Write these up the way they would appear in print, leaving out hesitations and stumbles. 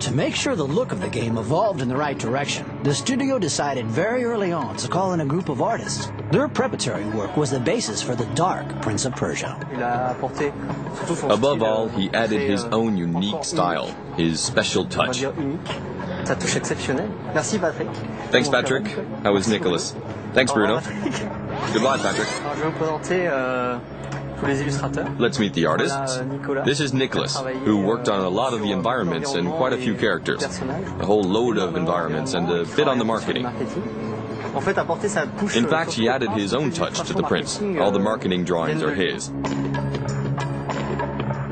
To make sure the look of the game evolved in the right direction, the studio decided very early on to call in a group of artists. Their preparatory work was the basis for the dark Prince of Persia. Above all, he added his own unique style, his special touch. Thanks, Patrick. How was Nicholas? Thanks, Bruno. Goodbye, Patrick. Let's meet the artists. This is Nicholas, who worked on a lot of the environments and quite a few characters. A whole load of environments and a bit on the marketing. In fact, he added his own touch to the prince. All the marketing drawings are his.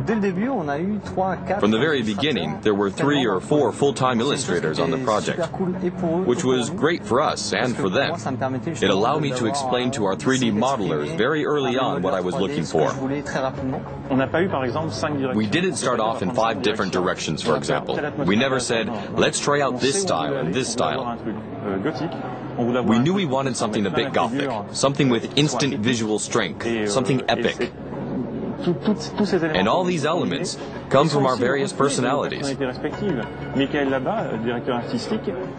From the very beginning, there were 3 or 4 full-time illustrators on the project, which was great for us and for them. It allowed me to explain to our 3D modelers very early on what I was looking for. We didn't start off in 5 different directions, for example. We never said, let's try out this style and this style. We knew we wanted something a bit gothic, something with instant visual strength, something epic. And all these elements come from our various personalities.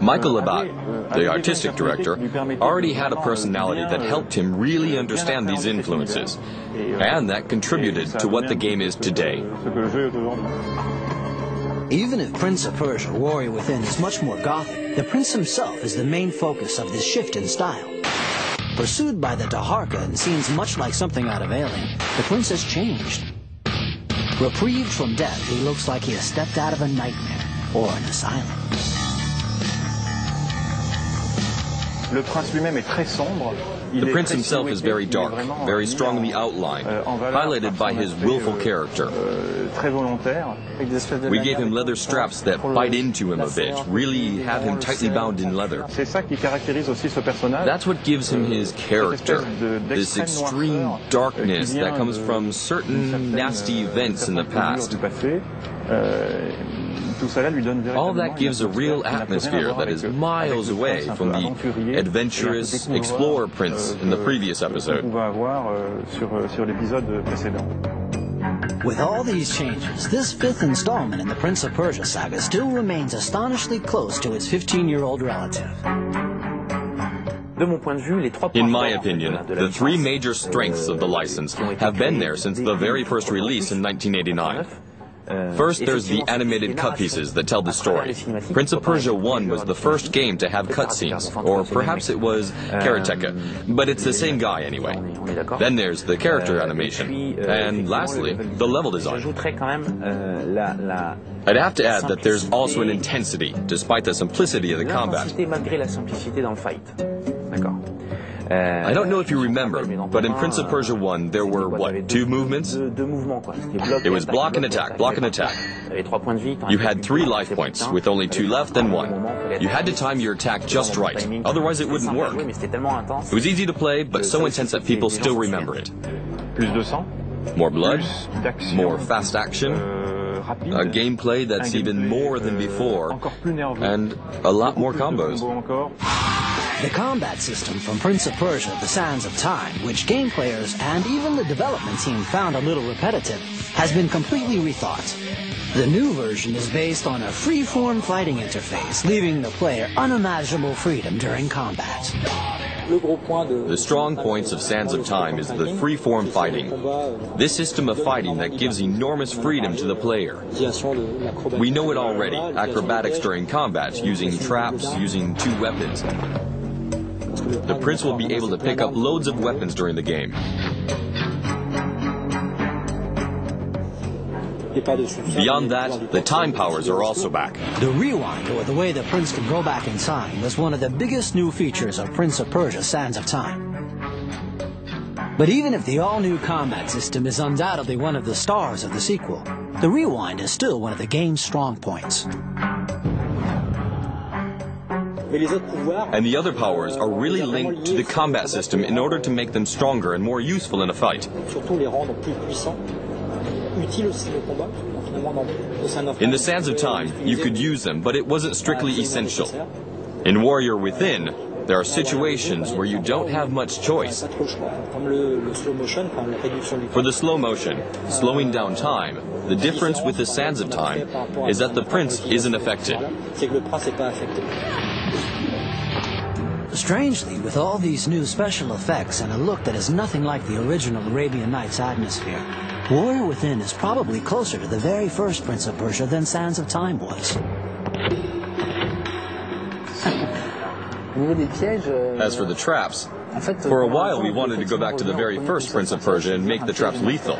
Michael Labat, the artistic director, already had a personality that helped him really understand these influences, and that contributed to what the game is today. Even if Prince of Persia: Warrior Within is much more gothic, the prince himself is the main focus of this shift in style. Pursued by the Daharka and seems much like something out of Alien, the prince has changed. Reprieved from death, he looks like he has stepped out of a nightmare or an asylum. The prince himself is very dark, very strongly outlined, highlighted by his willful character. We gave him leather straps that bite into him a bit, really have him tightly bound in leather. That's what gives him his character, this extreme darkness that comes from certain nasty events in the past. All that gives a real atmosphere that is miles away from the adventurous explorer prince in the previous episode. With all these changes, this 5th installment in the Prince of Persia saga still remains astonishingly close to its 15-year-old relative. In my opinion, the 3 major strengths of the license have been there since the very first release in 1989. First, there's the animated cut pieces that tell the story. Prince of Persia 1 was the first game to have cutscenes, or perhaps it was Karateka, but it's the same guy anyway. Then there's the character animation, and lastly, the level design. I'd have to add that there's also an intensity, despite the simplicity of the combat. I don't know if you remember, but in Prince of Persia 1 there were, what, 2 movements? It was block and attack, block and attack. You had 3 life points, with only 2 left and 1. You had to time your attack just right, otherwise it wouldn't work. It was easy to play, but so intense that people still remember it. More blood, more fast action, a gameplay that's even more than before, and a lot more combos. The combat system from Prince of Persia: The Sands of Time, which game players and even the development team found a little repetitive, has been completely rethought. The new version is based on a free-form fighting interface, leaving the player unimaginable freedom during combat. The strong points of Sands of Time is the free-form fighting. This system of fighting that gives enormous freedom to the player. We know it already, acrobatics during combat, using traps, using 2 weapons. The prince will be able to pick up loads of weapons during the game. Beyond that, the time powers are also back. The rewind, or the way the prince can go back in time, was one of the biggest new features of Prince of Persia: Sands of Time. But even if the all-new combat system is undoubtedly one of the stars of the sequel, the rewind is still one of the game's strong points. And the other powers are really linked to the combat system in order to make them stronger and more useful in a fight. In the Sands of Time, you could use them, but it wasn't strictly essential. In Warrior Within, there are situations where you don't have much choice. For the slow motion, slowing down time, the difference with the Sands of Time is that the prince isn't affected. Strangely, with all these new special effects and a look that is nothing like the original Arabian Nights atmosphere, Warrior Within is probably closer to the very first Prince of Persia than Sands of Time was. As for the traps, for a while we wanted to go back to the very first Prince of Persia and make the traps lethal.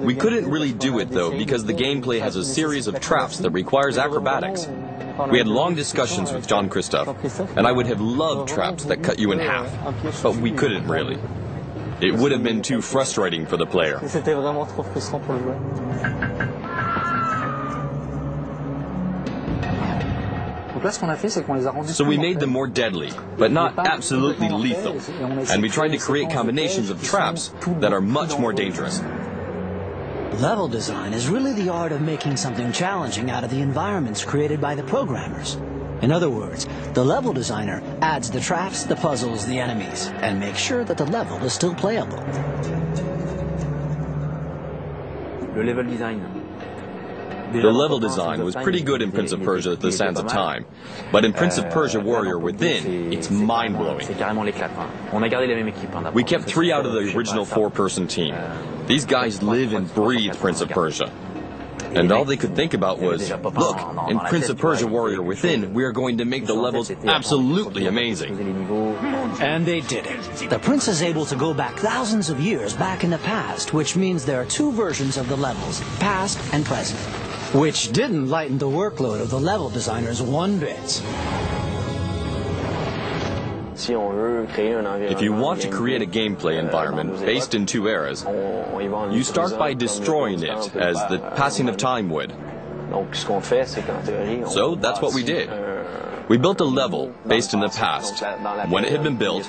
We couldn't really do it though because the gameplay has a series of traps that requires acrobatics. We had long discussions with John Christophe, and I would have loved traps that cut you in half, but we couldn't really. It would have been too frustrating for the player. So we made them more deadly, but not absolutely lethal, and we tried to create combinations of traps that are much more dangerous. Level design is really the art of making something challenging out of the environments created by the programmers. In other words, the level designer adds the traps, the puzzles, the enemies, and makes sure that the level is still playable. The level design was pretty good in Prince of Persia: The Sands of Time, but in Prince of Persia Warrior Within, it's mind-blowing. We kept 3 out of the original 4-person team. These guys live and breathe Prince of Persia. And all they could think about was, look, in Prince of Persia Warrior Within, we are going to make the levels absolutely amazing. And they did it. The prince is able to go back thousands of years back in the past, which means there are 2 versions of the levels, past and present, which didn't lighten the workload of the level designers one bit. If you want to create a gameplay environment based in 2 eras, you start by destroying it, as the passing of time would. So that's what we did. We built a level based in the past, when it had been built.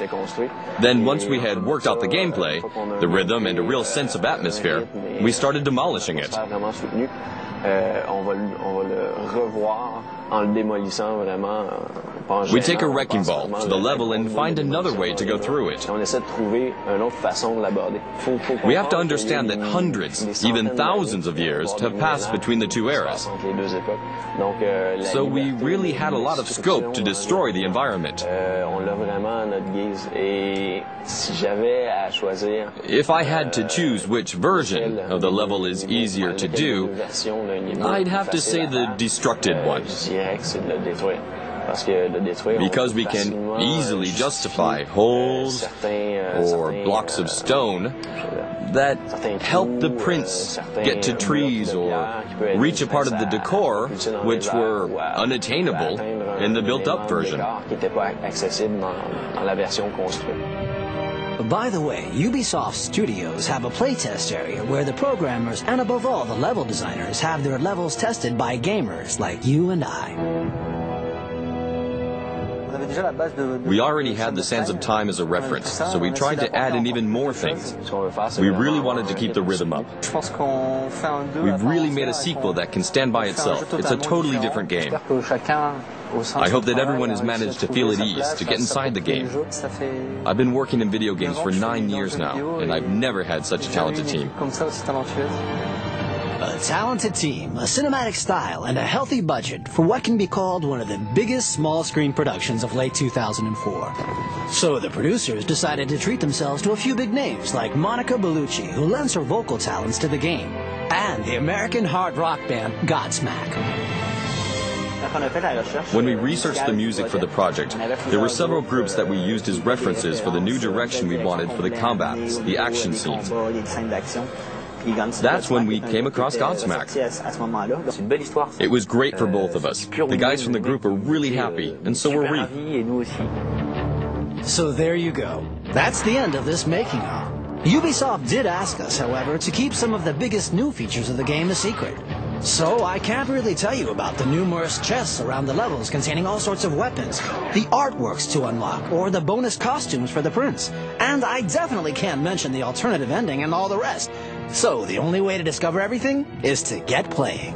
Then once we had worked out the gameplay, the rhythm and a real sense of atmosphere, we started demolishing it. We take a wrecking ball to the level and find another way to go through it. We have to understand that hundreds, even thousands of years have passed between the 2 eras. So we really had a lot of scope to destroy the environment. If I had to choose which version of the level is easier to do, I'd have to say the destructed one. Because we can easily justify holes or blocks of stone that help the prince get to trees or reach a part of the decor which were unattainable in the built-up version. By the way, Ubisoft Studios have a playtest area where the programmers and above all the level designers have their levels tested by gamers like you and I. We already had the Sands of Time as a reference, so we tried to add in even more things. We really wanted to keep the rhythm up. We've really made a sequel that can stand by itself. It's a totally different game. I hope that everyone has managed to feel at ease, to get inside the game. I've been working in video games for 9 years now, and I've never had such a talented team. A talented team, a cinematic style, and a healthy budget for what can be called one of the biggest small-screen productions of late 2004. So the producers decided to treat themselves to a few big names like Monica Bellucci, who lends her vocal talents to the game, and the American hard rock band Godsmack. When we researched the music for the project, there were several groups that we used as references for the new direction we wanted for the combats, the action scenes. That's when we came across Godsmack. It was great for both of us. The guys from the group are really happy, and so were we. So there you go. That's the end of this making-of. Ubisoft did ask us, however, to keep some of the biggest new features of the game a secret. So I can't really tell you about the numerous chests around the levels containing all sorts of weapons, the artworks to unlock, or the bonus costumes for the prince. And I definitely can't mention the alternative ending and all the rest. So the only way to discover everything is to get playing.